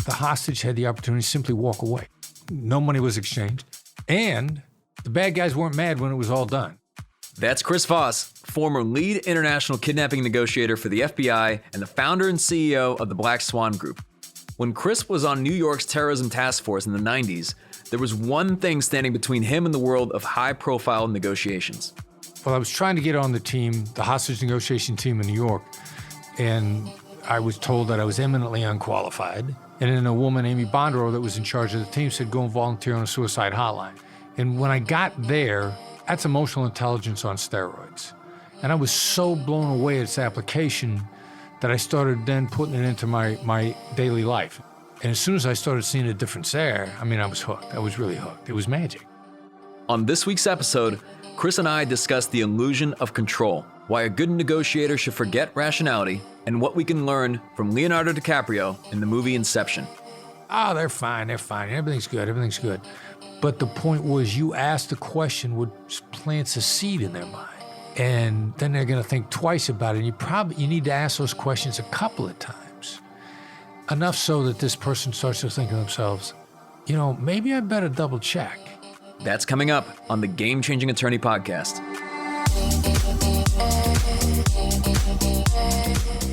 the hostage had the opportunity to simply walk away. No money was exchanged, and the bad guys weren't mad when it was all done. That's Chris Voss, former lead international kidnapping negotiator for the FBI and the founder and CEO of the Black Swan Group. When Chris was on New York's terrorism task force in the 90s, there was one thing standing between him and the world of high-profile negotiations. Well, I was trying to get on the team, the hostage negotiation team in New York, and I was told that I was eminently unqualified. And then a woman, Amy Bondrow, that was in charge of the team, said, go and volunteer on a suicide hotline. And when I got there, that's emotional intelligence on steroids. And I was so blown away at its application that I started then putting it into my daily life. And as soon as I started seeing a difference there, I was hooked. I was really hooked. It was magic. On this week's episode, Chris and I discussed the illusion of control, why a good negotiator should forget rationality, and what we can learn from Leonardo DiCaprio in the movie Inception. Oh, they're fine. Everything's good. But the point was, you asked the question, which plants a seed in their mind. And then they're going to think twice about it. And you need to ask those questions a couple of times. Enough so that this person starts to think to themselves, maybe I better double check. That's coming up on the Game Changing Attorney Podcast.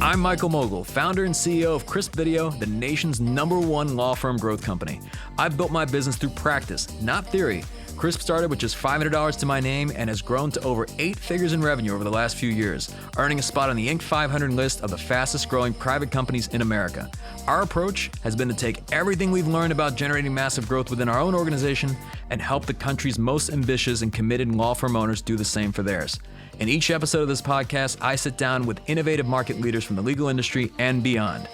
I'm Michael Mogul, founder and CEO of Crisp Video, the nation's #1 law firm growth company. I've built my business through practice, not theory. Crisp started with just $500 to my name and has grown to over 8 figures in revenue over the last few years, earning a spot on the Inc. 500 list of the fastest growing private companies in America. Our approach has been to take everything we've learned about generating massive growth within our own organization and help the country's most ambitious and committed law firm owners do the same for theirs. In each episode of this podcast, I sit down with innovative market leaders from the legal industry and beyond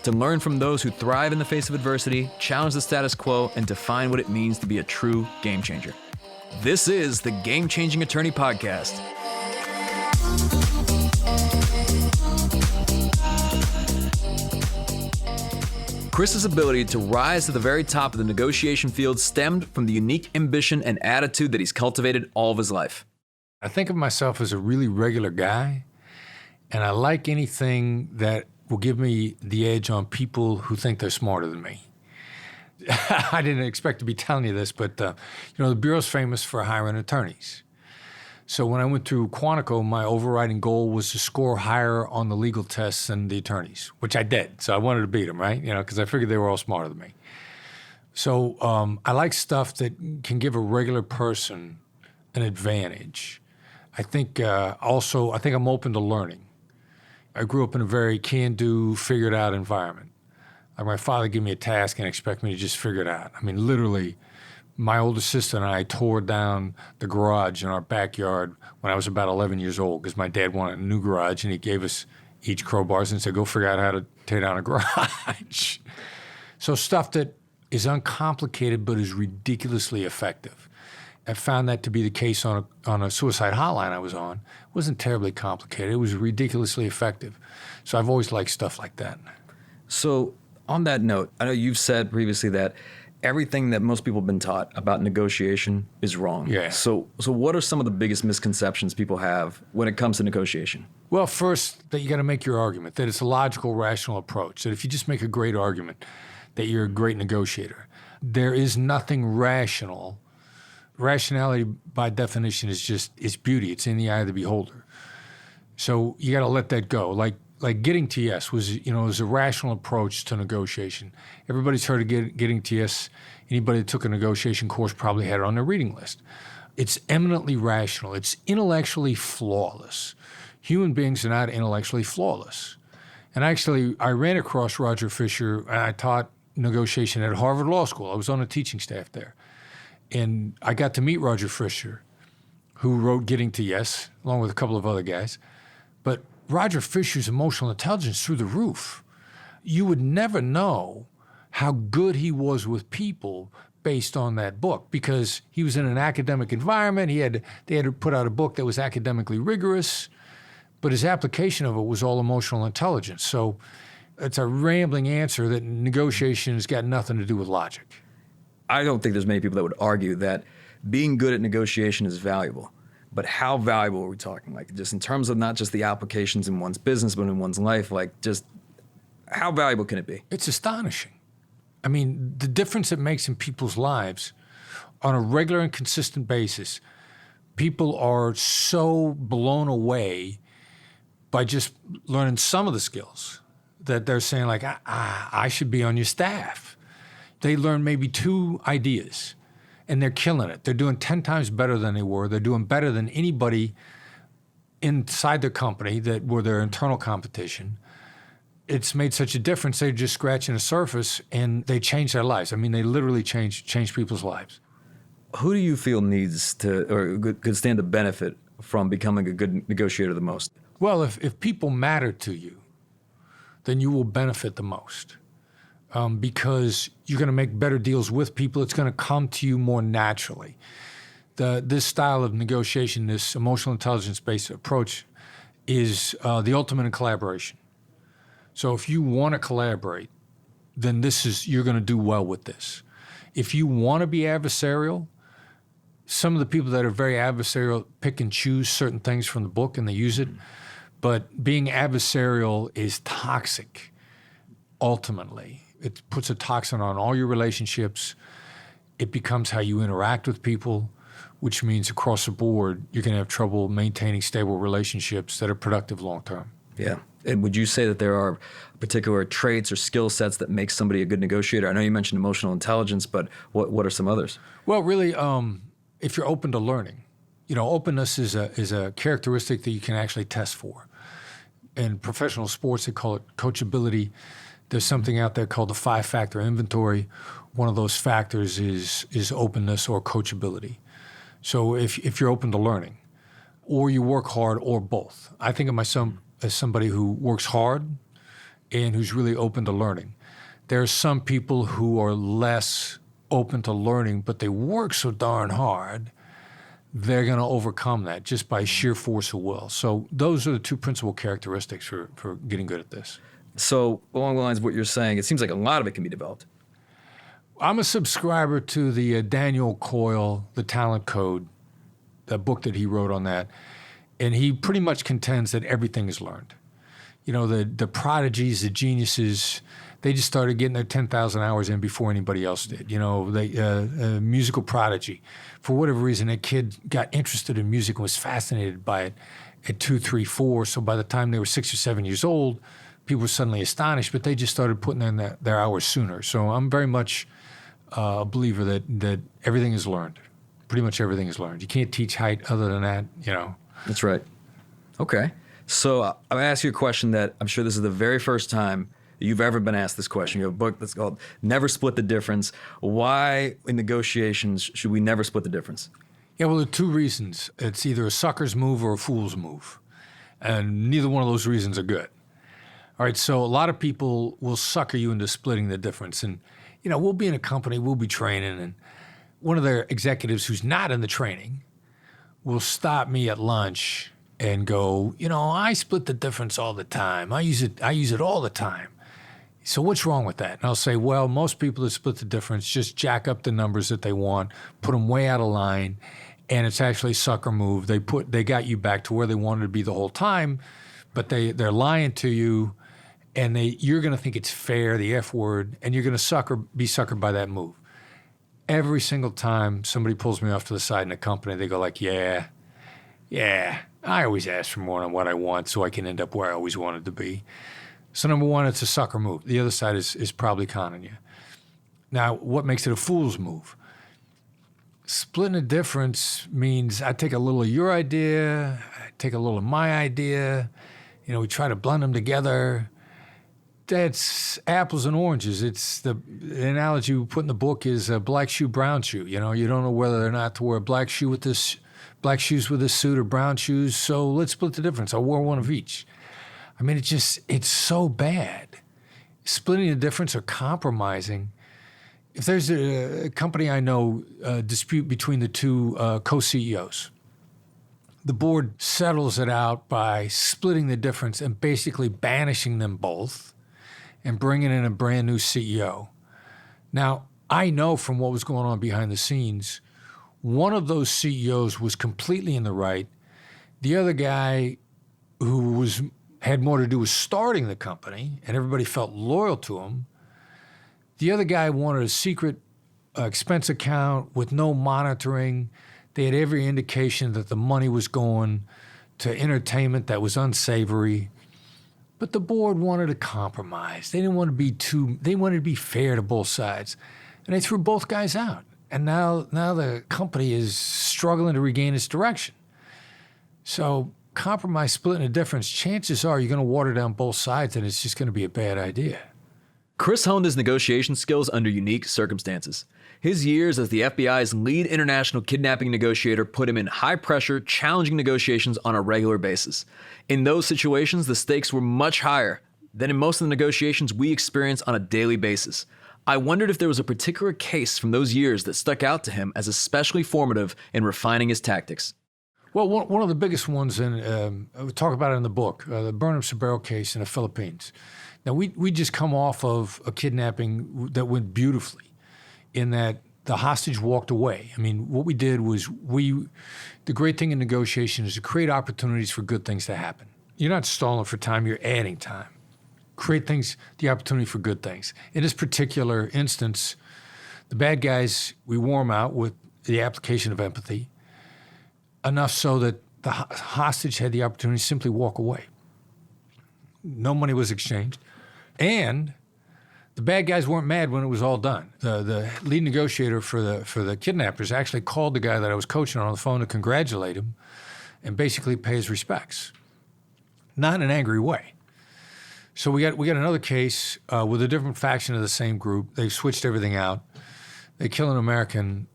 to learn from those who thrive in the face of adversity, challenge the status quo, and define what it means to be a true game changer. This is the Game Changing Attorney Podcast. Chris's ability to rise to the very top of the negotiation field stemmed from the unique ambition and attitude that he's cultivated all of his life. I think of myself as a really regular guy, and I like anything that will give me the edge on people who think they're smarter than me. I didn't expect to be telling you this, but the Bureau's famous for hiring attorneys. So when I went through Quantico, my overriding goal was to score higher on the legal tests than the attorneys, which I did. So I wanted to beat them, right? Because I figured they were all smarter than me. So I like stuff that can give a regular person an advantage. I think I'm open to learning. I grew up in a very can-do, figured-out environment. Like my father gave me a task and expect me to just figure it out. Literally, my older sister and I tore down the garage in our backyard when I was about 11 years old because my dad wanted a new garage, and he gave us each crowbars and said, go figure out how to tear down a garage. So stuff that is uncomplicated but is ridiculously effective. I found that to be the case on a suicide hotline I was on. It wasn't terribly complicated. It was ridiculously effective. So I've always liked stuff like that. So on that note, I know you've said previously that everything that most people have been taught about negotiation is wrong. Yeah. So what are some of the biggest misconceptions people have when it comes to negotiation? Well, first, that you got to make your argument, that it's a logical, rational approach, that if you just make a great argument, that you're a great negotiator. There is nothing rational. Rationality, by definition, is beauty. It's in the eye of the beholder. So you got to let that go. Like getting to yes was a rational approach to negotiation. Everybody's heard of getting to yes. Anybody that took a negotiation course probably had it on their reading list. It's eminently rational. It's intellectually flawless. Human beings are not intellectually flawless. And actually, I ran across Roger Fisher, and I taught negotiation at Harvard Law School. I was on a teaching staff there. And I got to meet Roger Fisher, who wrote Getting to Yes, along with a couple of other guys. But Roger Fisher's emotional intelligence through the roof. You would never know how good he was with people based on that book because he was in an academic environment. They had to put out a book that was academically rigorous, but his application of it was all emotional intelligence. So it's a rambling answer that negotiation has got nothing to do with logic. I don't think there's many people that would argue that being good at negotiation is valuable. But how valuable are we talking? Like just in terms of not just the applications in one's business, but in one's life, like just how valuable can it be? It's astonishing. I mean, the difference it makes in people's lives on a regular and consistent basis, people are so blown away by just learning some of the skills that they're saying like, I should be on your staff. They learn maybe 2 ideas and they're killing it. They're doing 10 times better than they were. They're doing better than anybody inside their company that were their internal competition. It's made such a difference. They're just scratching the surface and they change their lives. I mean, they literally change people's lives. Who do you feel needs to or could stand to benefit from becoming a good negotiator the most? Well, if people matter to you, then you will benefit the most because you're going to make better deals with people. It's going to come to you more naturally. This style of negotiation, this emotional intelligence-based approach is the ultimate in collaboration. So if you want to collaborate, then you're going to do well with this. If you want to be adversarial, some of the people that are very adversarial pick and choose certain things from the book and they use it. But being adversarial is toxic, ultimately. It puts a toxin on all your relationships. It becomes how you interact with people, which means across the board, you're going to have trouble maintaining stable relationships that are productive long term. Yeah. And would you say that there are particular traits or skill sets that make somebody a good negotiator? I know you mentioned emotional intelligence, but what are some others? Well, really, if you're open to learning, openness is a characteristic that you can actually test for. In professional sports, they call it coachability. There's something out there called the 5-factor inventory. One of those factors is openness or coachability. So if you're open to learning, or you work hard, or both. I think of myself as somebody who works hard and who's really open to learning. There are some people who are less open to learning, but they work so darn hard, they're going to overcome that just by sheer force of will. So those are the 2 principal characteristics for getting good at this. So along the lines of what you're saying, it seems like a lot of it can be developed. I'm a subscriber to the Daniel Coyle, The Talent Code, the book that he wrote on that. And he pretty much contends that everything is learned. The prodigies, the geniuses, they just started getting their 10,000 hours in before anybody else did. A musical prodigy. For whatever reason, that kid got interested in music and was fascinated by it at 2, 3, 4. So by the time they were 6 or 7 years old, people were suddenly astonished, but they just started putting in their hours sooner. So I'm very much a believer that everything is learned. Pretty much everything is learned. You can't teach height other than that, That's right. Okay. So I'm going to ask you a question that I'm sure this is the very first time you've ever been asked this question. You have a book that's called Never Split the Difference. Why in negotiations should we never split the difference? Yeah, well, there are 2 reasons. It's either a sucker's move or a fool's move. And neither one of those reasons are good. All right, so a lot of people will sucker you into splitting the difference. And, we'll be in a company, we'll be training, and one of their executives who's not in the training will stop me at lunch and go, I split the difference all the time. I use it all the time. So what's wrong with that? And I'll say, well, most people that split the difference just jack up the numbers that they want, put them way out of line, and it's actually a sucker move. They got you back to where they wanted to be the whole time, but they're lying to you, and you're going to think it's fair, the F word, and you're going to be suckered by that move. Every single time somebody pulls me off to the side in a company, they go like, yeah, I always ask for more than what I want so I can end up where I always wanted to be. So number one, it's a sucker move. The other side is probably conning you. Now, what makes it a fool's move? Splitting the difference means I take a little of your idea, I take a little of my idea, we try to blend them together. That's apples and oranges. It's the analogy we put in the book is a black shoe, brown shoe. You don't know whether or not to wear a black shoes with this suit or brown shoes. So let's split the difference. I'll wear one of each. I mean, it's so bad. Splitting the difference or compromising. If there's a company I know, dispute between the 2 co-CEOs, the board settles it out by splitting the difference and basically banishing them both and bringing in a brand new CEO. Now, I know from what was going on behind the scenes, one of those CEOs was completely in the right. The other guy had more to do with starting the company, and everybody felt loyal to him, The other guy wanted a secret expense account with no monitoring. They had every indication that the money was going to entertainment that was unsavory. But the board wanted a compromise. They didn't want to they wanted to be fair to both sides. And they threw both guys out. And now the company is struggling to regain its direction. So compromise, splitting a difference, chances are you're going to water down both sides and it's just going to be a bad idea. Chris honed his negotiation skills under unique circumstances. His years as the FBI's lead international kidnapping negotiator put him in high-pressure, challenging negotiations on a regular basis. In those situations, the stakes were much higher than in most of the negotiations we experience on a daily basis. I wondered if there was a particular case from those years that stuck out to him as especially formative in refining his tactics. Well, one of the biggest ones, and we talk about it in the book, the Burnham Sobrero case in the Philippines. Now, we just come off of a kidnapping that went beautifully in that the hostage walked away. I mean, what we did was the great thing in negotiation is to create opportunities for good things to happen. You're not stalling for time, you're adding time. Create the opportunity for good things. In this particular instance, the bad guys, we wore them out with the application of empathy, enough so that the hostage had the opportunity to simply walk away. No money was exchanged. And the bad guys weren't mad when it was all done. The lead negotiator for the kidnappers actually called the guy that I was coaching on the phone to congratulate him and basically pay his respects. Not in an angry way. So we got another case with a different faction of the same group. They've switched everything out. They kill an American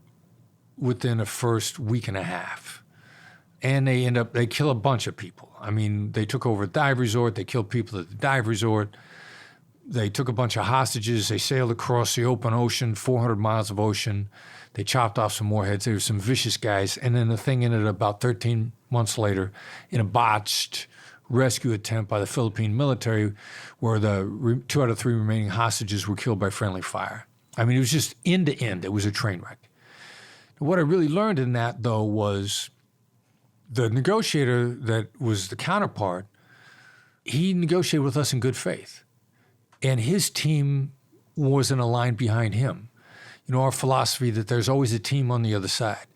within the first week and a half. And they kill a bunch of people. I mean, they took over a dive resort. They killed people at the dive resort. They took a bunch of hostages. They sailed across the open ocean, 400 miles of ocean. They chopped off some more heads. They were some vicious guys. And then the thing ended about 13 months later in a botched rescue attempt by the Philippine military where the 2 out of 3 remaining hostages were killed by friendly fire. I mean, it was just end to end. It was a train wreck. What I really learned in that, though, was the negotiator that was the counterpart, he negotiated with us in good faith. And his team wasn't aligned behind him. You know, our philosophy that there's always a team on the other side.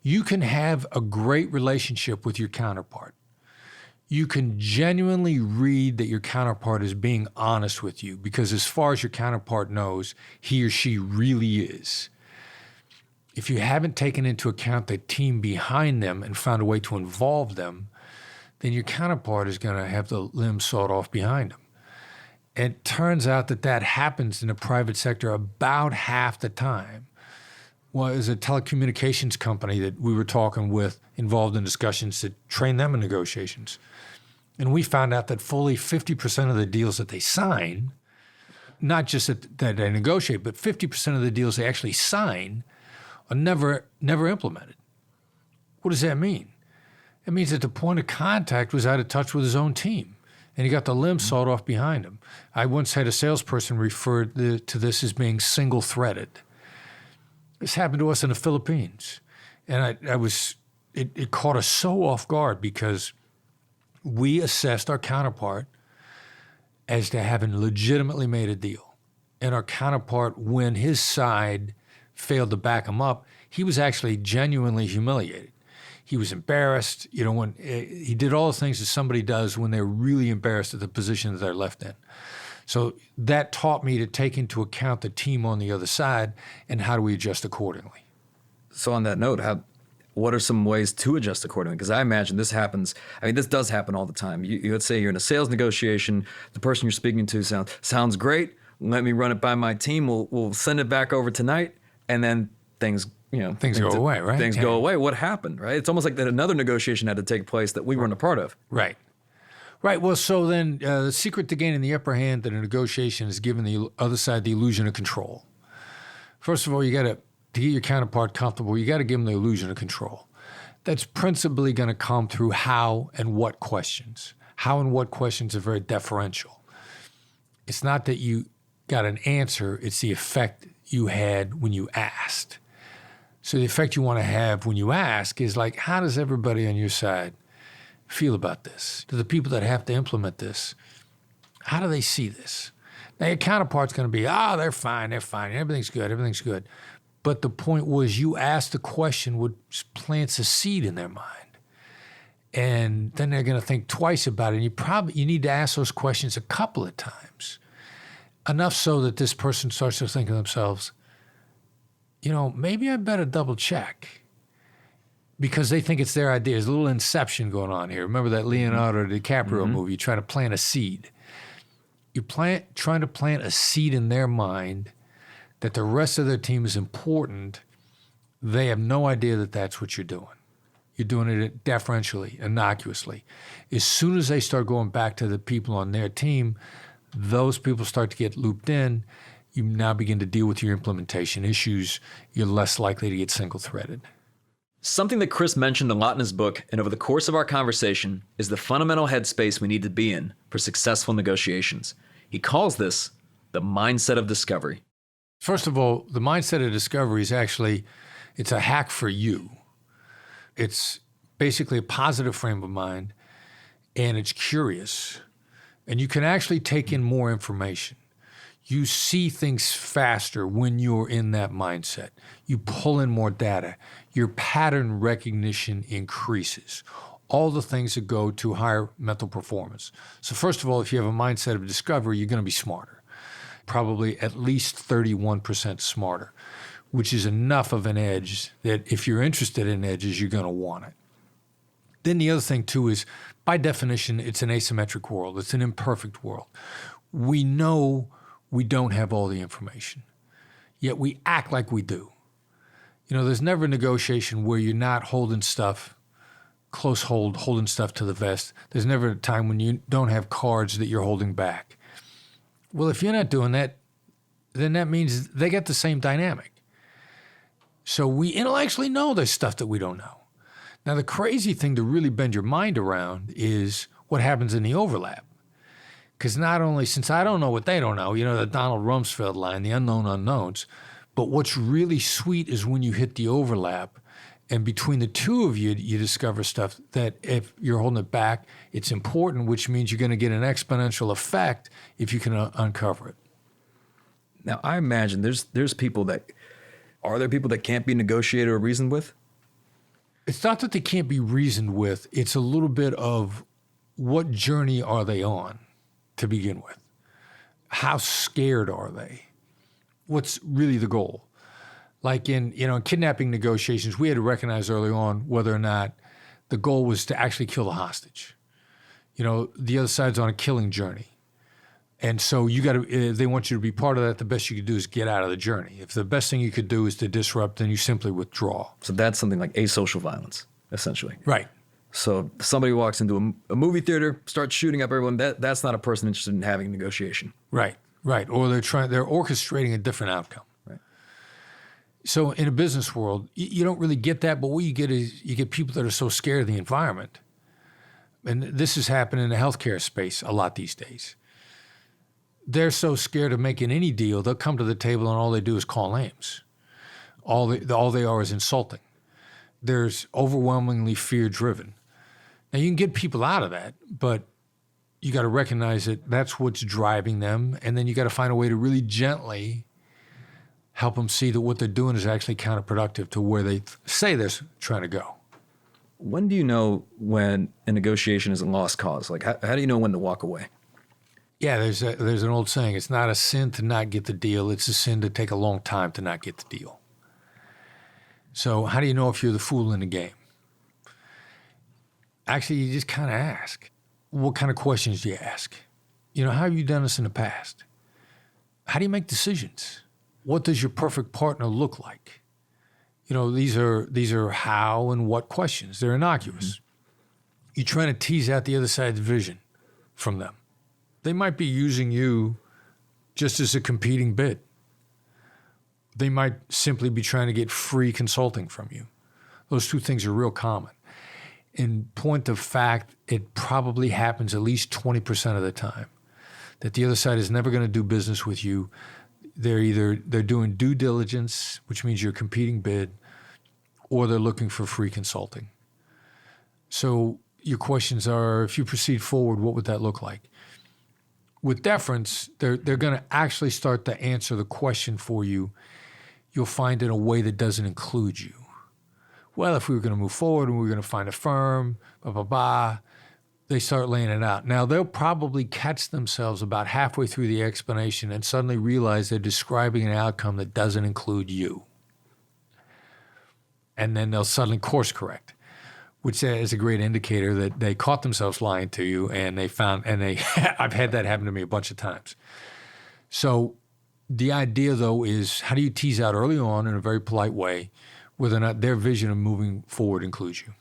You can have a great relationship with your counterpart. You can genuinely read that your counterpart is being honest with you because as far as your counterpart knows, he or she really is. If you haven't taken into account the team behind them and found a way to involve them, then your counterpart is going to have the limbs sawed off behind them. It turns out that happens in the private sector about half the time. Well, there's a telecommunications company that we were talking with involved in discussions to train them in negotiations. And we found out that fully 50% of the deals that they sign, not just that they negotiate, but 50% of the deals they actually sign are never implemented. What does that mean? It means that the point of contact was out of touch with his own team, and he got the limbs sawed off behind him. I once had a salesperson refer to this as being single-threaded. This happened to us in the Philippines, and it caught us so off guard because we assessed our counterpart as to having legitimately made a deal. And our counterpart, when his side failed to back him up, he was actually genuinely humiliated. He was embarrassed, you know, when he did all the things that somebody does when they're really embarrassed at the position that they're left in. So that taught me to take into account the team on the other side and how do we adjust accordingly. So on that note, what are some ways to adjust accordingly? Because I imagine this happens. I mean, this does happen all the time. Let's say you're in a sales negotiation. The person you're speaking to sounds great. Let me run it by my team. We'll send it back over tonight, and then things go away, right? Things go away. What happened, right? It's almost like that another negotiation had to take place that we weren't a part of. Right. Well, so then the secret to gaining the upper hand in a negotiation is giving the other side the illusion of control. First of all, to get your counterpart comfortable, you got to give them the illusion of control. That's principally going to come through how and what questions. How and what questions are very deferential. It's not that you got an answer, it's the effect you had when you asked. So the effect you want to have when you ask is like, how does everybody on your side feel about this? Do the people that have to implement this, how do they see this? Now, your counterpart's going to be, they're fine, everything's good. But the point was you asked the question which plants a seed in their mind. And then they're going to think twice about it. And you need to ask those questions a couple of times, enough so that this person starts to think of themselves, maybe I better double check, because they think it's their idea. There's a little inception going on here. Remember that Leonardo DiCaprio movie? You try to plant a seed. You're trying to plant a seed in their mind that the rest of their team is important. They have no idea that that's what you're doing. You're doing it deferentially, innocuously. As soon as they start going back to the people on their team, those people start to get looped in. You now begin to deal with your implementation issues. You're less likely to get single-threaded. Something that Chris mentioned a lot in his book and over the course of our conversation is the fundamental headspace we need to be in for successful negotiations. He calls this the mindset of discovery. First of all, the mindset of discovery is it's a hack for you. It's basically a positive frame of mind, and it's curious. And you can actually take in more information. You see things faster when you're in that mindset. You pull in more data. Your pattern recognition increases. All the things that go to higher mental performance. So first of all, if you have a mindset of discovery, you're going to be smarter. Probably at least 31% smarter, which is enough of an edge that if you're interested in edges, you're going to want it. Then the other thing too is, by definition, it's an asymmetric world. It's an imperfect world. We know we don't have all the information, yet we act like we do. There's never a negotiation where you're not holding stuff, holding stuff to the vest. There's never a time when you don't have cards that you're holding back. Well, if you're not doing that, then that means they get the same dynamic. So we intellectually know there's stuff that we don't know. Now, the crazy thing to really bend your mind around is what happens in the overlap. Because not only, since I don't know what they don't know, the Donald Rumsfeld line, the unknown unknowns, but what's really sweet is when you hit the overlap, and between the two of you, you discover stuff that if you're holding it back, it's important, which means you're going to get an exponential effect if you can uncover it. Now, I imagine there's people are there people that can't be negotiated or reasoned with? It's not that they can't be reasoned with. It's a little bit of what journey are they on to begin with? How scared are they? What's really the goal? Like in kidnapping negotiations, we had to recognize early on whether or not the goal was to actually kill the hostage. The other side's on a killing journey. And so if they want you to be part of that, the best you could do is get out of the journey. If the best thing you could do is to disrupt, then you simply withdraw. So that's something like asocial violence, essentially. Right. So if somebody walks into a movie theater, starts shooting up everyone, that's not a person interested in having negotiation. Right. Or they're orchestrating a different outcome. Right. So in a business world, you don't really get that, but what you get is you get people that are so scared of the environment. And this is happening in the healthcare space a lot these days. They're so scared of making any deal, they'll come to the table and all they do is call names. All they are is insulting. There's overwhelmingly fear-driven. Now, you can get people out of that, but you got to recognize that that's what's driving them, and then you got to find a way to really gently help them see that what they're doing is actually counterproductive to where they say they're trying to go. When do you know when a negotiation is a lost cause? Like, how do you know when to walk away? Yeah, there's an old saying, it's not a sin to not get the deal, it's a sin to take a long time to not get the deal. So how do you know if you're the fool in the game? Actually, you just kind of ask. What kind of questions do you ask? How have you done this in the past? How do you make decisions? What does your perfect partner look like? These are how and what questions. They're innocuous. Mm-hmm. You're trying to tease out the other side's vision from them. They might be using you just as a competing bid. They might simply be trying to get free consulting from you. Those two things are real common. In point of fact, it probably happens at least 20% of the time that the other side is never going to do business with you. They're doing due diligence, which means you're a competing bid, or they're looking for free consulting. So your questions are, if you proceed forward, what would that look like? with deference, they're going to actually start to answer the question for you. You'll find in a way that doesn't include you. Well, if we were going to move forward and we were going to find a firm, blah, blah, blah, they start laying it out. Now, they'll probably catch themselves about halfway through the explanation and suddenly realize they're describing an outcome that doesn't include you. And then they'll suddenly course correct, which is a great indicator that they caught themselves lying to you and they I've had that happen to me a bunch of times. So the idea, though, is how do you tease out early on in a very polite way whether or not their vision of moving forward includes you?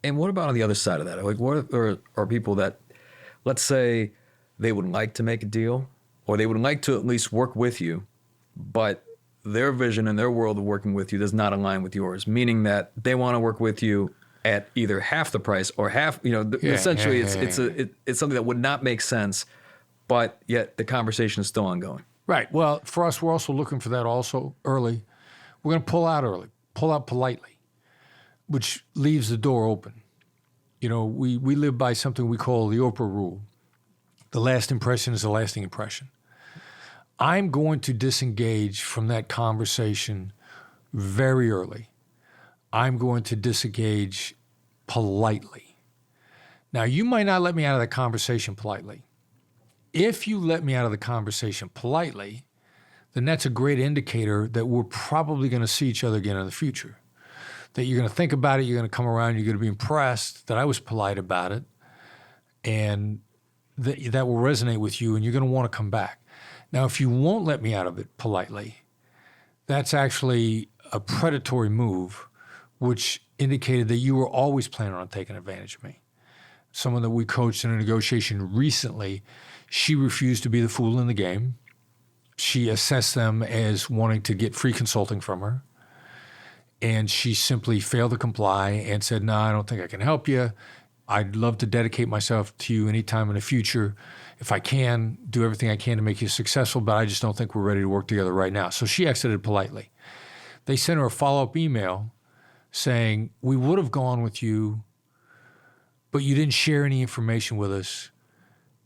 And what about on the other side of that? Like, what are people that, let's say, they would like to make a deal, or they would like to at least work with you, but their vision and their world of working with you does not align with yours, meaning that they want to work with you at either half the price or half, essentially it's something that would not make sense, but yet the conversation is still ongoing. Right. Well, for us, we're also looking for that also early. We're going to pull out early, pull out politely, which leaves the door open. We live by something we call the Oprah rule. The last impression is a lasting impression. I'm going to disengage from that conversation very early. I'm going to disengage politely. Now, you might not let me out of the conversation politely. If you let me out of the conversation politely, then that's a great indicator that we're probably going to see each other again in the future. That you're going to think about it, you're going to come around, you're going to be impressed that I was polite about it, and that will resonate with you, and you're going to want to come back. Now, if you won't let me out of it politely, that's actually a predatory move, which indicated that you were always planning on taking advantage of me. Someone that we coached in a negotiation recently, she refused to be the fool in the game. She assessed them as wanting to get free consulting from her. And she simply failed to comply and said, no, I don't think I can help you. I'd love to dedicate myself to you anytime in the future. If I can, do everything I can to make you successful, but I just don't think we're ready to work together right now. So she exited politely. They sent her a follow-up email saying, we would have gone with you, but you didn't share any information with us.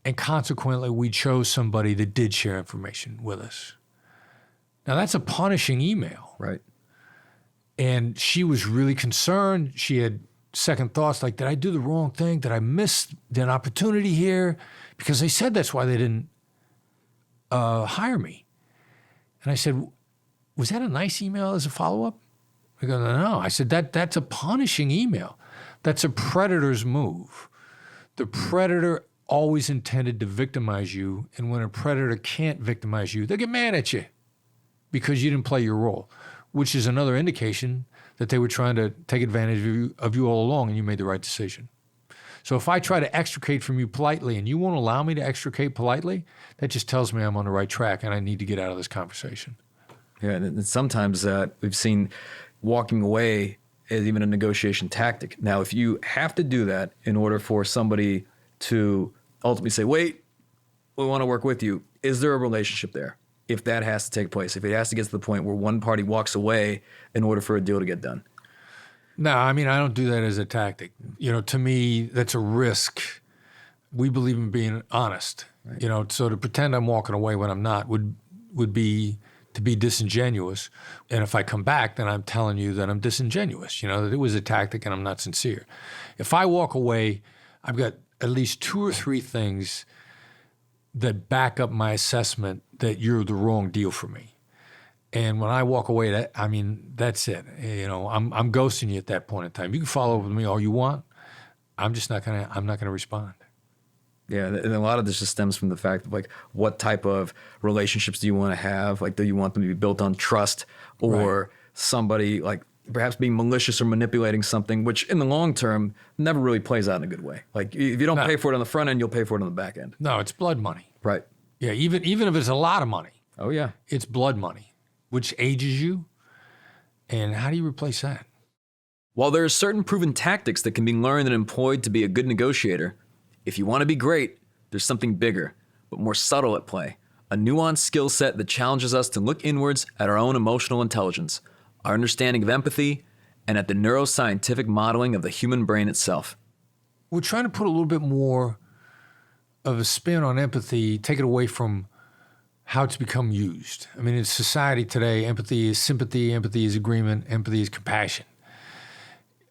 And consequently, we chose somebody that did share information with us. Now, that's a punishing email. Right. And she was really concerned. She had second thoughts like, did I do the wrong thing? Did I miss an opportunity here? Because they said that's why they didn't hire me. And I said, was that a nice email as a follow-up? I go, no. I said, that's a punishing email. That's a predator's move. The predator always intended to victimize you, and when a predator can't victimize you, they'll get mad at you because you didn't play your role, which is another indication that they were trying to take advantage of you all along, and you made the right decision. So if I try to extricate from you politely and you won't allow me to extricate politely, that just tells me I'm on the right track and I need to get out of this conversation. Yeah, and sometimes we've seen walking away as even a negotiation tactic. Now, if you have to do that in order for somebody to ultimately say, wait, we want to work with you, is there a relationship there? If that has to take place, if it has to get to the point where one party walks away in order for a deal to get done. No, I mean, I don't do that as a tactic. To me, that's a risk. We believe in being honest. Right. So to pretend I'm walking away when I'm not would be to be disingenuous. And if I come back, then I'm telling you that I'm disingenuous, that it was a tactic and I'm not sincere. If I walk away, I've got at least 2 or 3 things that back up my assessment that you're the wrong deal for me. And when I walk away, that's it. I'm ghosting you at that point in time. You can follow up with me all you want. I'm not gonna respond. Yeah, and a lot of this just stems from the fact of what type of relationships do you want to have? Do you want them to be built on trust, or right. Somebody perhaps being malicious or manipulating something, which in the long term never really plays out in a good way. If you don't pay for it on the front end, you'll pay for it on the back end. No, it's blood money. Right. Yeah, even if it's a lot of money. Oh yeah. It's blood money, which ages you. And how do you replace that? While there are certain proven tactics that can be learned and employed to be a good negotiator, if you want to be great, there's something bigger, but more subtle at play. A nuanced skill set that challenges us to look inwards at our own emotional intelligence, our understanding of empathy, and at the neuroscientific modeling of the human brain itself. We're trying to put a little bit more of a spin on empathy, take it away from how it's become used. I mean, in society today, empathy is sympathy, empathy is agreement, empathy is compassion.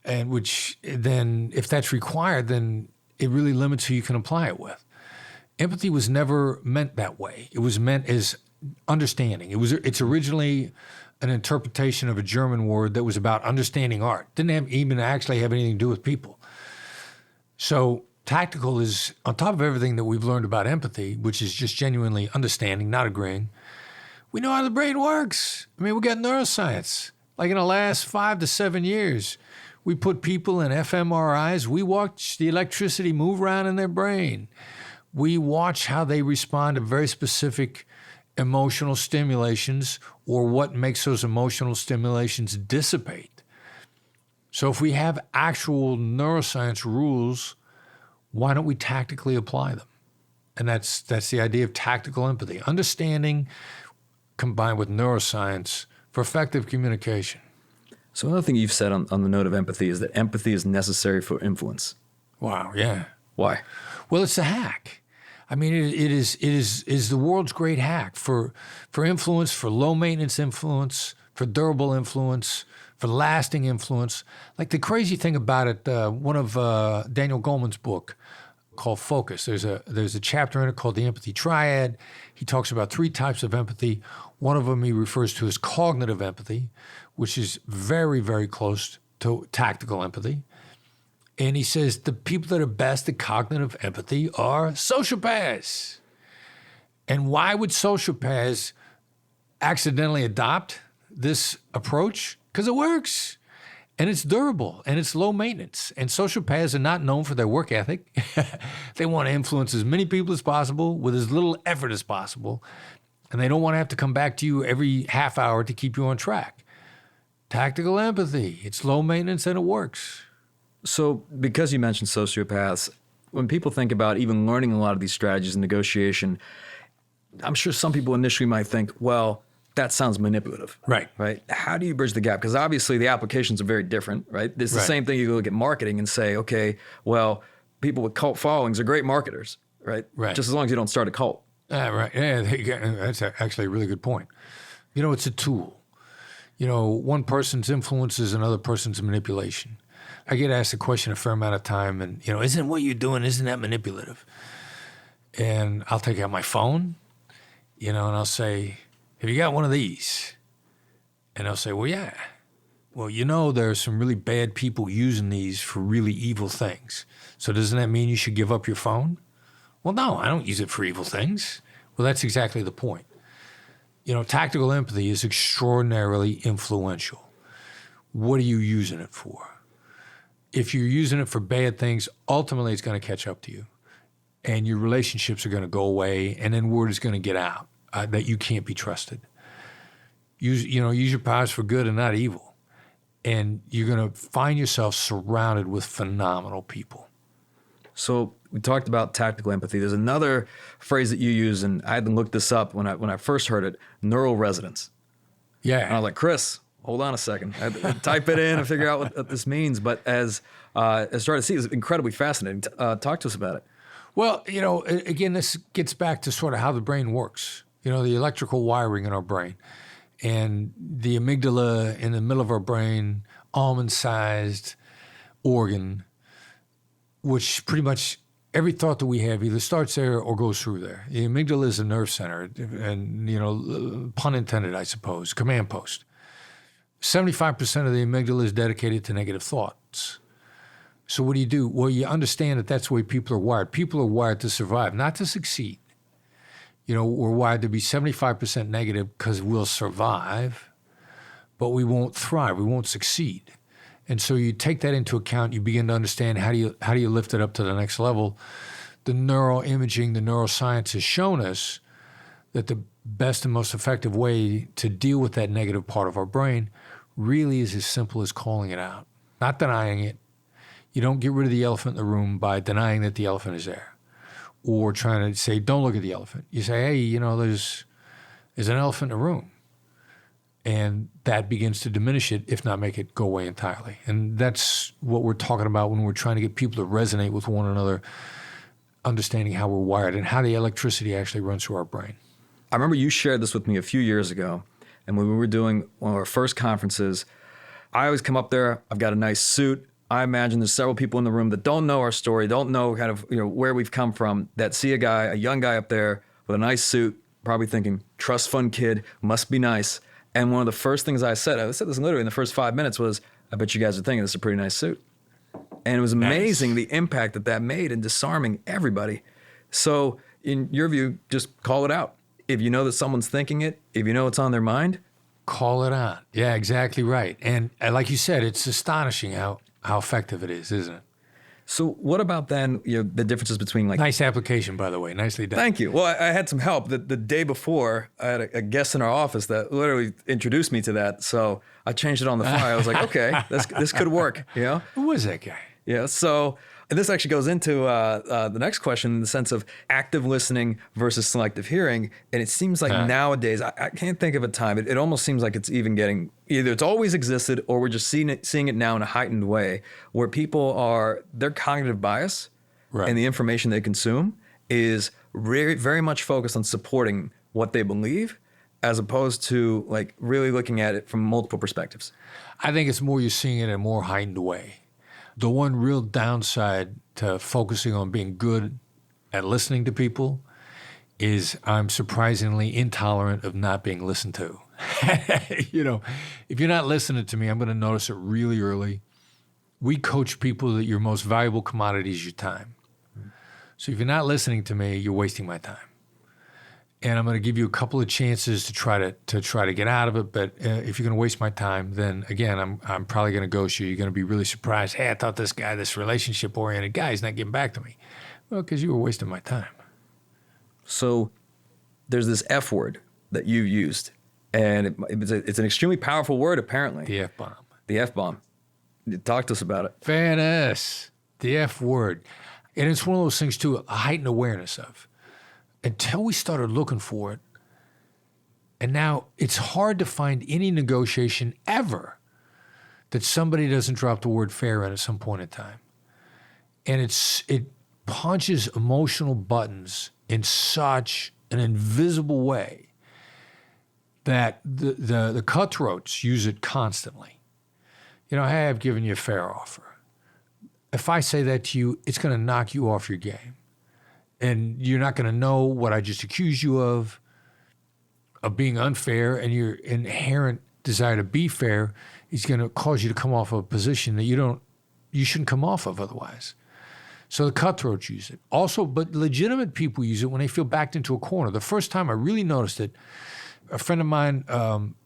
And which then, if that's required, then it really limits who you can apply it with. Empathy was never meant that way. It was meant as understanding. It's originally an interpretation of a German word that was about understanding art. Didn't even actually have anything to do with people. So tactical is, on top of everything that we've learned about empathy, which is just genuinely understanding, not agreeing, we know how the brain works. I mean, we got neuroscience. Like in the last 5 to 7 years, we put people in fMRIs. We watch the electricity move around in their brain. We watch how they respond to very specific emotional stimulations or what makes those emotional stimulations dissipate. So if we have actual neuroscience rules, why don't we tactically apply them? And that's the idea of tactical empathy, understanding combined with neuroscience for effective communication. So another thing you've said on the note of empathy is that empathy is necessary for influence. Wow, yeah. Why? Well, it's a hack. I mean, it is the world's great hack for influence, for low maintenance influence, for durable influence, for lasting influence. Like the crazy thing about it, one of Daniel Goleman's book called Focus, there's a chapter in it called the Empathy Triad. He talks about 3 types of empathy. One of them he refers to as cognitive empathy, which is very, very close to tactical empathy. And he says the people that are best at cognitive empathy are sociopaths. And why would sociopaths accidentally adopt this approach? Because it works. And it's durable. And it's low maintenance. And sociopaths are not known for their work ethic. They want to influence as many people as possible with as little effort as possible. And they don't want to have to come back to you every half hour to keep you on track. Tactical empathy. It's low maintenance and it works. So because you mentioned sociopaths, when people think about even learning a lot of these strategies in negotiation, I'm sure some people initially might think, well, that sounds manipulative. Right. Right. How do you bridge the gap? Because obviously the applications are very different, right? It's the same thing you look at marketing and say, okay, well, people with cult followings are great marketers, right? Right. Just as long as you don't start a cult. Right. Yeah, that's actually a really good point. You know, it's a tool. You know, one person's influence is another person's manipulation. I get asked the question a fair amount of time, and, you know, isn't what you're doing, isn't that manipulative? And I'll take out my phone, you know, and I'll say, have you got one of these? And they'll say, well, yeah. Well, you know, there are some really bad people using these for really evil things. So doesn't that mean you should give up your phone? Well, no, I don't use it for evil things. Well, that's exactly the point. You know, tactical empathy is extraordinarily influential. What are you using it for? If you're using it for bad things, ultimately it's going to catch up to you. And your relationships are going to go away, and then word is going to get out that you can't be trusted. Use your powers for good and not evil. And you're going to find yourself surrounded with phenomenal people. So we talked about tactical empathy. There's another phrase that you use, and I had to look this up when I first heard it, neural resonance. Yeah. And I was like, Chris, hold on a second. I had to type it in and figure out what this means. But as I started to see, it's incredibly fascinating. Talk to us about it. Well, you know, again, this gets back to sort of how the brain works. You know, the electrical wiring in our brain. And the amygdala in the middle of our brain, almond-sized organ, which pretty much every thought that we have either starts there or goes through there. The amygdala is a nerve center, and, you know, pun intended, I suppose, command post. 75% of the amygdala is dedicated to negative thoughts. So what do? Well, you understand that that's the way people are wired. People are wired to survive, not to succeed. You know, we're wired to be 75% negative because we'll survive, but we won't thrive. We won't succeed. And so you take that into account. You begin to understand how do you lift it up to the next level. The neuroimaging, the neuroscience has shown us that the best and most effective way to deal with that negative part of our brain really is as simple as calling it out, not denying it. You don't get rid of the elephant in the room by denying that the elephant is there or trying to say, don't look at the elephant. You say, hey, you know, there's an elephant in the room. And that begins to diminish it, if not make it go away entirely. And that's what we're talking about when we're trying to get people to resonate with one another understanding how we're wired and how the electricity actually runs through our brain. I remember you shared this with me a few years ago, and when we were doing one of our first conferences, I always come up there, I've got a nice suit. I imagine there's several people in the room that don't know our story, don't know kind of where we've come from, that see a young guy up there with a nice suit, probably thinking, trust fund kid, must be nice. And one of the first things I said this literally in the first 5 minutes was, I bet you guys are thinking this is a pretty nice suit. And it was amazing the impact that made in disarming everybody. So in your view, just call it out. If you know that someone's thinking it, if you know it's on their mind, call it out. Yeah, exactly right. And like you said, it's astonishing how effective it is, isn't it? So what about then the differences between like... Nice application, by the way. Nicely done. Thank you. Well, I had some help. The day before, I had a guest in our office that literally introduced me to that. So I changed it on the fly. I was like, okay, this could work. Who was that guy? Yeah. So and this actually goes into the next question in the sense of active listening versus selective hearing. And it seems like nowadays, I can't think of a time. It almost seems like it's even getting, either it's always existed or we're just seeing it now in a heightened way where people their cognitive bias and the information they consume is very, very much focused on supporting what they believe as opposed to like really looking at it from multiple perspectives. I think it's more you're seeing it in a more heightened way. The one real downside to focusing on being good at listening to people is I'm surprisingly intolerant of not being listened to. If you're not listening to me, I'm going to notice it really early. We coach people that your most valuable commodity is your time. So if you're not listening to me, you're wasting my time. And I'm going to give you a couple of chances to try to get out of it. But if you're going to waste my time, then again, I'm probably going to ghost you. You're going to be really surprised. Hey, I thought this relationship-oriented guy is not getting back to me. Well, because you were wasting my time. So there's this F word that you used, and it's an extremely powerful word, apparently. The F-bomb. The F-bomb. Talk to us about it. Fairness. The F word. And it's one of those things, too, a heightened awareness of. Until we started looking for it, and now it's hard to find any negotiation ever that somebody doesn't drop the word fair in at some point in time. And it punches emotional buttons in such an invisible way that the cutthroats use it constantly. Hey, I've given you a fair offer. If I say that to you, it's going to knock you off your game. And you're not going to know what I just accused you of being unfair, and your inherent desire to be fair is going to cause you to come off of a position that you shouldn't come off of otherwise. So the cutthroats use it. Also, but legitimate people use it when they feel backed into a corner. The first time I really noticed it, a friend of mine,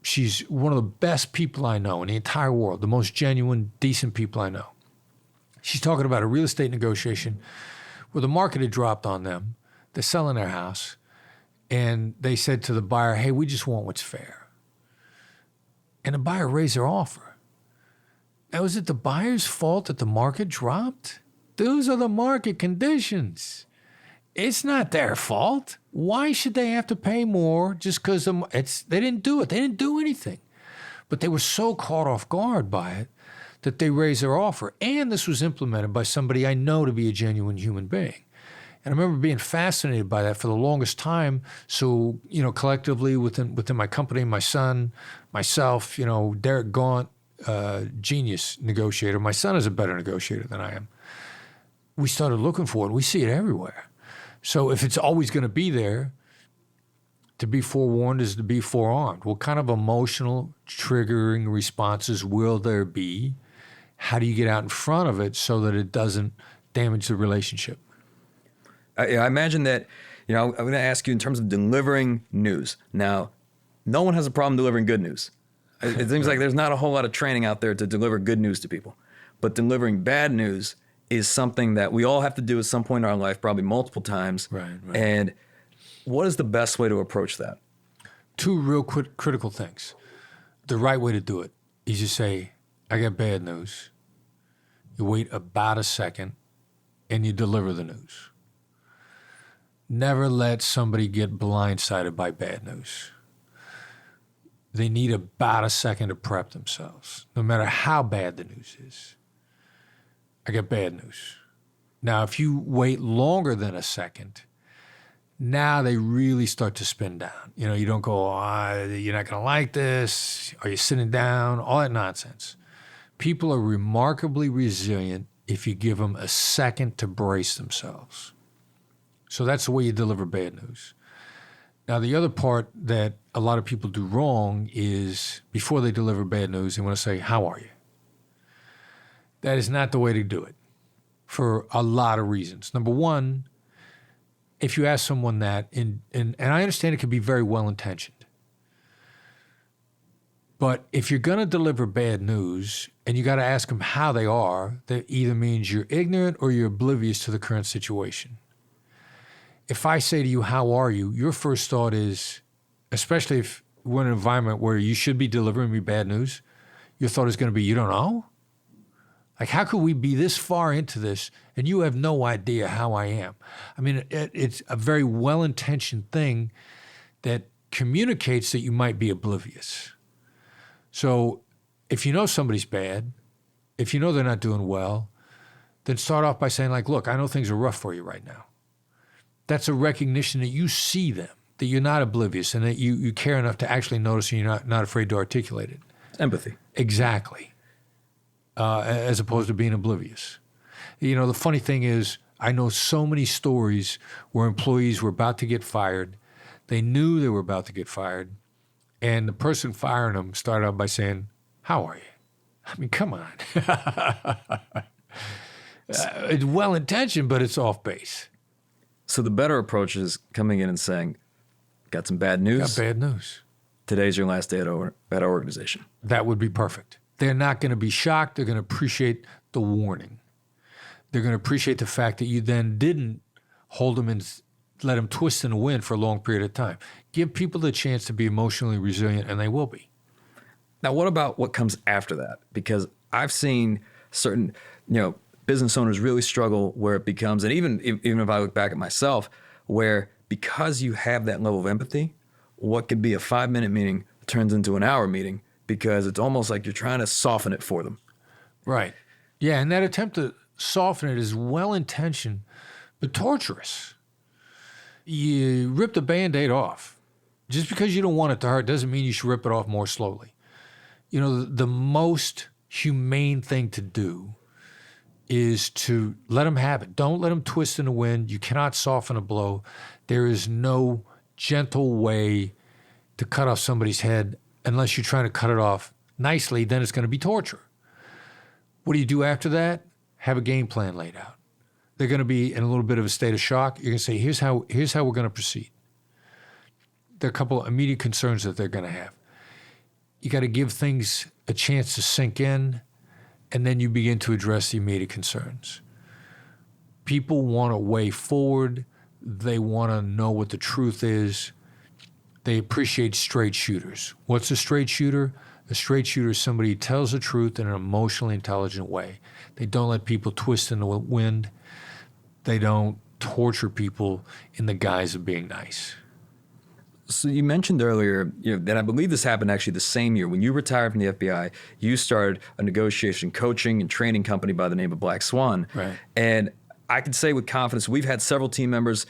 she's one of the best people I know in the entire world, the most genuine, decent people I know. She's talking about a real estate negotiation where the market had dropped on them. They're selling their house. And they said to the buyer, hey, we just want what's fair. And the buyer raised their offer. Now, is it the buyer's fault that the market dropped? Those are the market conditions. It's not their fault. Why should they have to pay more just because they didn't do it? They didn't do anything. But they were so caught off guard by it that they raised their offer. And this was implemented by somebody I know to be a genuine human being. And I remember being fascinated by that for the longest time. So, collectively within my company, my son, myself, Derek Gaunt, genius negotiator. My son is a better negotiator than I am. We started looking for it. We see it everywhere. So if it's always going to be there, to be forewarned is to be forearmed. What kind of emotional triggering responses will there be? How do you get out in front of it so that it doesn't damage the relationship? I imagine that, I'm going to ask you in terms of delivering news. Now, no one has a problem delivering good news. It seems like there's not a whole lot of training out there to deliver good news to people. But delivering bad news is something that we all have to do at some point in our life, probably multiple times. Right. And what is the best way to approach that? Two real critical things. The right way to do it is you say, I got bad news. You wait about a second and you deliver the news. Never let somebody get blindsided by bad news. They need about a second to prep themselves, no matter how bad the news is. I got bad news. Now, if you wait longer than a second, now they really start to spin down. You don't go, you're not going to like this. Are you sitting down? All that nonsense. People are remarkably resilient if you give them a second to brace themselves. So that's the way you deliver bad news. Now, the other part that a lot of people do wrong is before they deliver bad news, they want to say, how are you? That is not the way to do it for a lot of reasons. Number one, if you ask someone that, and I understand it can be very well-intentioned, but if you're going to deliver bad news and you got to ask them how they are, that either means you're ignorant or you're oblivious to the current situation. If I say to you, how are you? Your first thought is, especially if we're in an environment where you should be delivering me bad news, your thought is going to be, you don't know? Like, how could we be this far into this and you have no idea how I am? I mean, it's a very well-intentioned thing that communicates that you might be oblivious. So if you know somebody's bad, if you know they're not doing well, then start off by saying, like, look, I know things are rough for you right now. That's a recognition that you see them, that you're not oblivious, and that you care enough to actually notice and you're not afraid to articulate it. Empathy. Exactly. As opposed to being oblivious. The funny thing is, I know so many stories where employees were about to get fired. They knew they were about to get fired, and the person firing them started out by saying, how are you? I mean, come on. It's well-intentioned, but it's off base. So the better approach is coming in and saying, got some bad news. Got bad news. Today's your last day at our organization. That would be perfect. They're not going to be shocked. They're going to appreciate the warning. They're going to appreciate the fact that you then didn't hold them and let them twist in the wind for a long period of time. Give people the chance to be emotionally resilient, and they will be. Now, what about what comes after that? Because I've seen certain, business owners really struggle where it becomes, and even if I look back at myself, where because you have that level of empathy, what could be a 5-minute meeting turns into an hour meeting because it's almost like you're trying to soften it for them. Right. Yeah, and that attempt to soften it is well-intentioned but torturous. You rip the Band-Aid off. Just because you don't want it to hurt doesn't mean you should rip it off more slowly. The most humane thing to do is to let them have it. Don't let them twist in the wind. You cannot soften a blow. There is no gentle way to cut off somebody's head unless you're trying to cut it off nicely, then it's going to be torture. What do you do after that? Have a game plan laid out. They're going to be in a little bit of a state of shock. You're going to say, here's how we're going to proceed. There are a couple of immediate concerns that they're going to have. You got to give things a chance to sink in, and then you begin to address the immediate concerns. People want a way forward. They want to know what the truth is. They appreciate straight shooters. What's a straight shooter? A straight shooter is somebody who tells the truth in an emotionally intelligent way. They don't let people twist in the wind. They don't torture people in the guise of being nice. So you mentioned earlier that I believe this happened actually the same year. When you retired from the FBI, you started a negotiation coaching and training company by the name of Black Swan. Right. And I can say with confidence, we've had several team members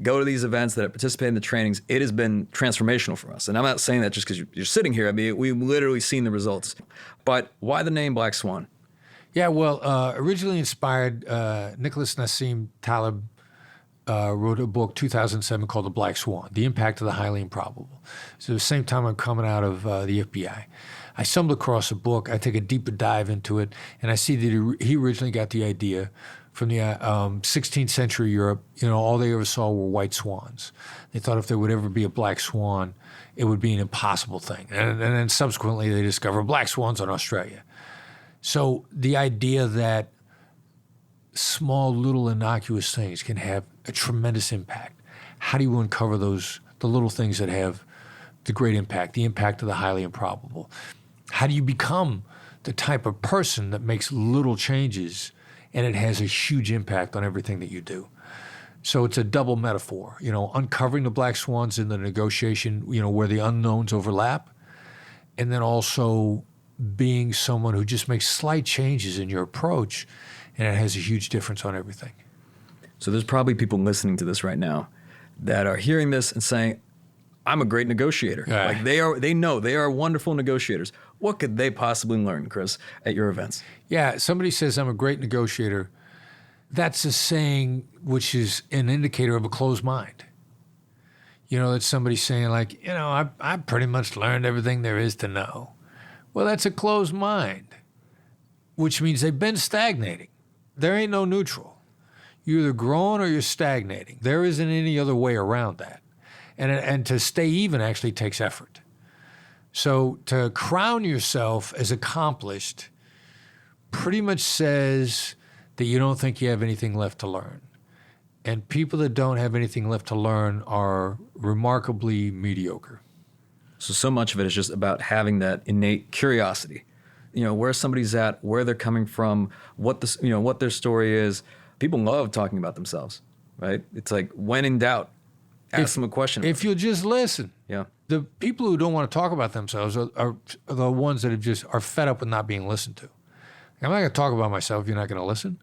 go to these events that have participated in the trainings. It has been transformational for us. And I'm not saying that just because you're sitting here. I mean, we've literally seen the results. But why the name Black Swan? Yeah, well, originally inspired, Nicholas Nassim Taleb wrote a book, 2007, called The Black Swan, The Impact of the Highly Improbable. So at the same time I'm coming out of the FBI. I stumbled across a book. I take a deeper dive into it, and I see that he originally got the idea from the 16th century Europe. All they ever saw were white swans. They thought if there would ever be a black swan, it would be an impossible thing. And then subsequently they discovered black swans in Australia. So the idea that small, little, innocuous things can have a tremendous impact. How do you uncover the little things that have the great impact, the impact of the highly improbable? How do you become the type of person that makes little changes and it has a huge impact on everything that you do? So it's a double metaphor, uncovering the black swans in the negotiation, where the unknowns overlap, and then also being someone who just makes slight changes in your approach, and it has a huge difference on everything. So there's probably people listening to this right now that are hearing this and saying, I'm a great negotiator. Yeah. Like they know they are wonderful negotiators. What could they possibly learn, Chris, at your events? Yeah, somebody says I'm a great negotiator. That's a saying which is an indicator of a closed mind. You know, that somebody's saying like, you know, I pretty much learned everything there is to know. Well, that's a closed mind, which means they've been stagnating. There ain't no neutral. You're either growing or you're stagnating. There isn't any other way around that. And to stay even actually takes effort. So to crown yourself as accomplished pretty much says that you don't think you have anything left to learn. And people that don't have anything left to learn are remarkably mediocre. So much of it is just about having that innate curiosity. You know, where somebody's at, where they're coming from, what their story is. People love talking about themselves, right? It's like, when in doubt, ask them a question. If you'll just listen. Yeah. The people who don't want to talk about themselves are the ones that are fed up with not being listened to. I'm not going to talk about myself if you're not going to listen.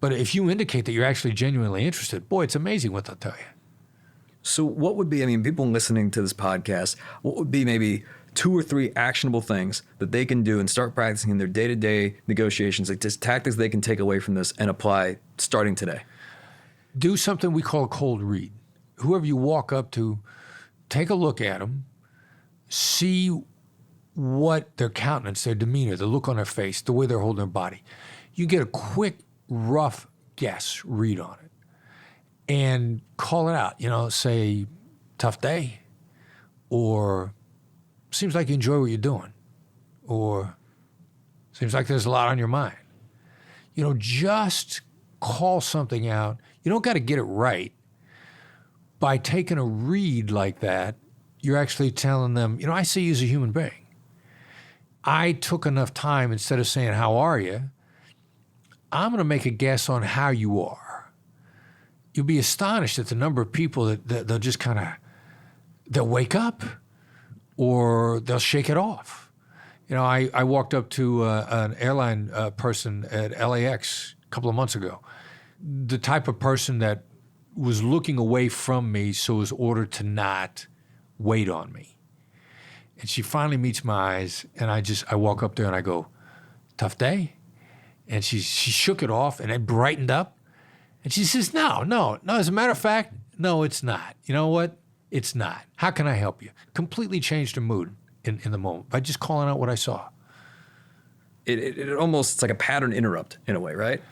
But if you indicate that you're actually genuinely interested, boy, it's amazing what they'll tell you. So what would be, I mean, people listening to this podcast, what would be maybe 2 or 3 actionable things that they can do and start practicing in their day-to-day negotiations, like just tactics they can take away from this and apply starting today? Do something we call a cold read. Whoever you walk up to, take a look at them, see what their countenance, their demeanor, the look on their face, the way they're holding their body. You get a quick, rough guess, read on it, and call it out. You know, say, tough day, or seems like you enjoy what you're doing, or seems like there's a lot on your mind. You know, just call something out. You don't got to get it right. By taking a read like that, you're actually telling them, you know, I see you as a human being. I took enough time, instead of saying, how are you? I'm going to make a guess on how you are. You'll be astonished at the number of people that they'll just kind of, they'll wake up or they'll shake it off. You know, I walked up to an airline person at LAX a couple of months ago. The type of person that was looking away from me, so was ordered to not wait on me. And she finally meets my eyes, and I walk up there and I go, tough day? And she shook it off and it brightened up. And she says, no, as a matter of fact, no, it's not. You know what? It's not. How can I help you? Completely changed her mood in the moment by just calling out what I saw. It almost, it's like a pattern interrupt in a way, right?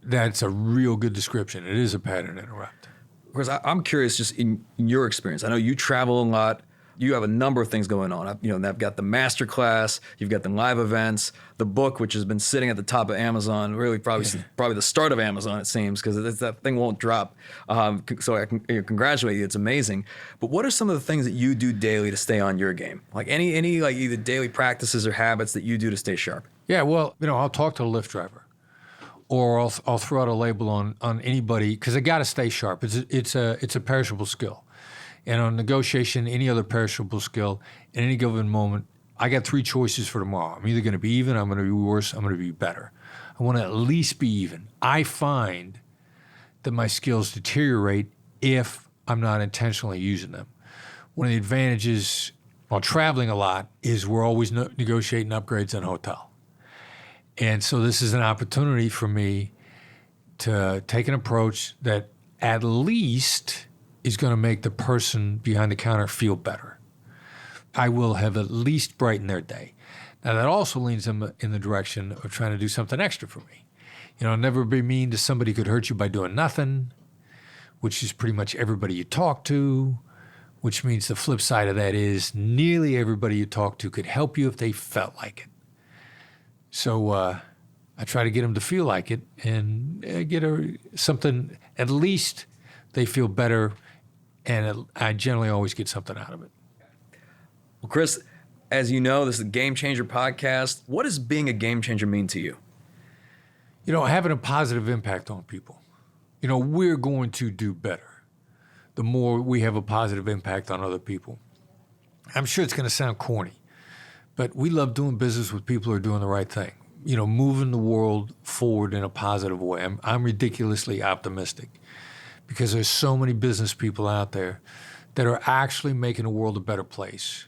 That's a real good description. It is a pattern interrupt. Because I'm curious, just in your experience, I know you travel a lot. You have a number of things going on. You know, I've got the master class, you've got the live events, the book, which has been sitting at the top of Amazon, really probably the start of Amazon, it seems, because that thing won't drop. So I can congratulate you. It's amazing. But what are some of the things that you do daily to stay on your game? Like any like either daily practices or habits that you do to stay sharp? Yeah, well, you know, I'll talk to a Lyft driver, or I'll throw out a label on anybody, because I got to stay sharp. It's a perishable skill. And on negotiation, any other perishable skill, in any given moment, I got 3 choices for tomorrow. I'm either going to be even, I'm going to be worse, I'm going to be better. I want to at least be even. I find that my skills deteriorate if I'm not intentionally using them. One of the advantages while traveling a lot is we're always negotiating upgrades in a hotel. And so this is an opportunity for me to take an approach that at least is going to make the person behind the counter feel better. I will have at least brightened their day. Now, that also leans them in the direction of trying to do something extra for me. You know, never be mean to somebody who could hurt you by doing nothing, which is pretty much everybody you talk to, which means the flip side of that is nearly everybody you talk to could help you if they felt like it. So I try to get them to feel like it and get something, at least they feel better. And I generally always get something out of it. Well, Chris, as you know, this is a Game Changer podcast. What does being a game changer mean to you? You know, having a positive impact on people. You know, we're going to do better the more we have a positive impact on other people. I'm sure it's going to sound corny, but we love doing business with people who are doing the right thing. moving the world forward in a positive way. I'm ridiculously optimistic because there's so many business people out there that are actually making the world a better place.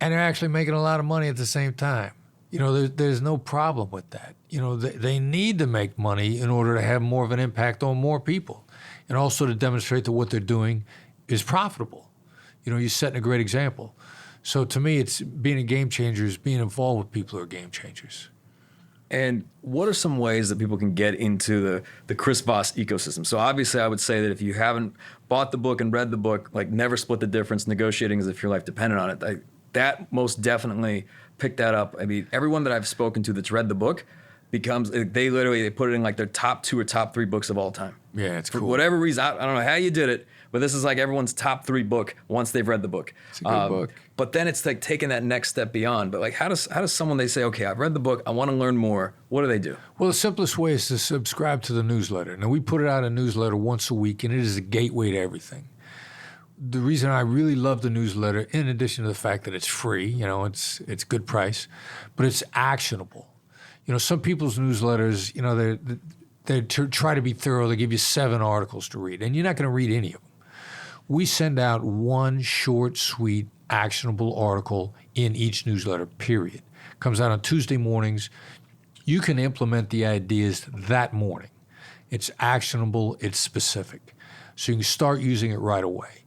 And they're actually making a lot of money at the same time. There's no problem with that. They need to make money in order to have more of an impact on more people and also to demonstrate that what they're doing is profitable. You're setting a great example. So to me, it's being a game changer is being involved with people who are game changers. And what are some ways that people can get into the Chris Voss ecosystem? So obviously I would say that if you haven't bought the book and read the book, like Never Split the Difference, Negotiating as if your life depended on it, that most definitely pick that up. I mean, everyone that I've spoken to that's read the book they put it in like their top 2 or top 3 books of all time. Yeah, it's cool. For whatever reason, I don't know how you did it, but this is like everyone's top 3 book once they've read the book. It's a good book. But then it's like taking that next step beyond. But like, how does someone, they say, okay, I've read the book, I want to learn more. What do they do? Well, the simplest way is to subscribe to the newsletter. Now, we put it out a newsletter once a week, and it is a gateway to everything. The reason I really love the newsletter, in addition to the fact that it's free, it's good price, but it's actionable. Some people's newsletters, they try to be thorough. They give you 7 articles to read, and you're not going to read any of them. We send out one short, sweet, actionable article in each newsletter, period. Comes out on Tuesday mornings. You can implement the ideas that morning. It's actionable. It's specific. So you can start using it right away.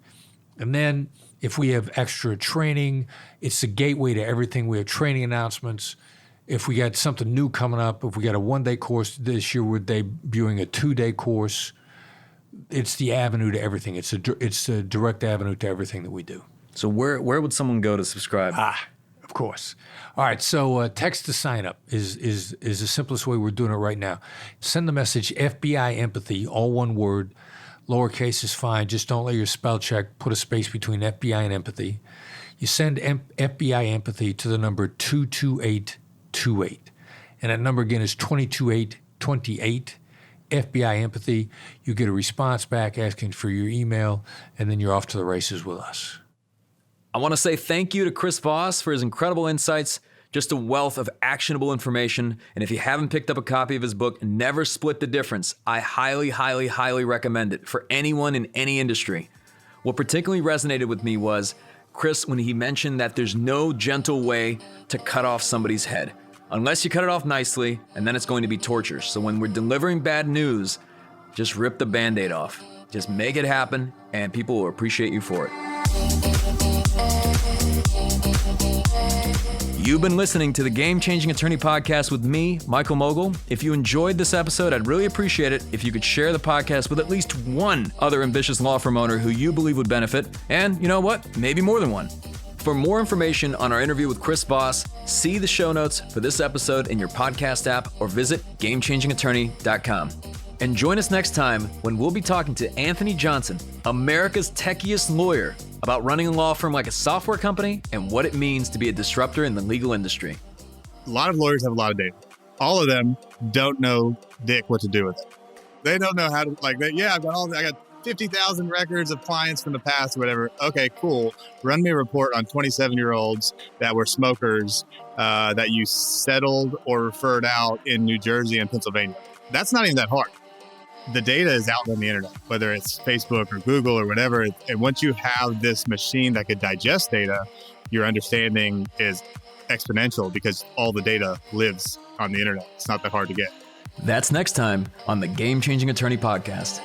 And then if we have extra training, it's the gateway to everything. We have training announcements. If we got something new coming up, if we got a 1-day course this year, we're debuting a 2-day course. It's the avenue to everything. It's a direct avenue to everything that we do. So where would someone go to subscribe? Of course. All right, so text to sign up is the simplest way we're doing it right now. Send the message FBI Empathy, all one word. Lowercase is fine. Just don't let your spell check put a space between FBI and empathy. You send FBI Empathy to the number 22828. And that number again is 22828. FBI Empathy. You get a response back asking for your email, and then you're off to the races with us. I want to say thank you to Chris Voss for his incredible insights, just a wealth of actionable information. And if you haven't picked up a copy of his book, Never Split the Difference, I highly, highly, highly recommend it for anyone in any industry. What particularly resonated with me was Chris when he mentioned that there's no gentle way to cut off somebody's head, unless you cut it off nicely, and then it's going to be torture. So when we're delivering bad news, just rip the Band-Aid off. Just make it happen, and people will appreciate you for it. You've been listening to the Game Changing Attorney Podcast with me, Michael Mogul. If you enjoyed this episode, I'd really appreciate it if you could share the podcast with at least one other ambitious law firm owner who you believe would benefit, and you know what? Maybe more than one. For more information on our interview with Chris Voss, see the show notes for this episode in your podcast app or visit GameChangingAttorney.com. And join us next time when we'll be talking to Anthony Johnson, America's techiest lawyer, about running a law firm like a software company and what it means to be a disruptor in the legal industry. A lot of lawyers have a lot of data. All of them don't know dick what to do with it. They don't know how to, I got 50,000 records of clients from the past or whatever. Okay, cool. Run me a report on 27-year-olds that were smokers that you settled or referred out in New Jersey and Pennsylvania. That's not even that hard. The data is out on the internet, whether it's Facebook or Google or whatever. And once you have this machine that could digest data, your understanding is exponential because all the data lives on the internet. It's not that hard to get. That's next time on the Game Changing Attorney Podcast.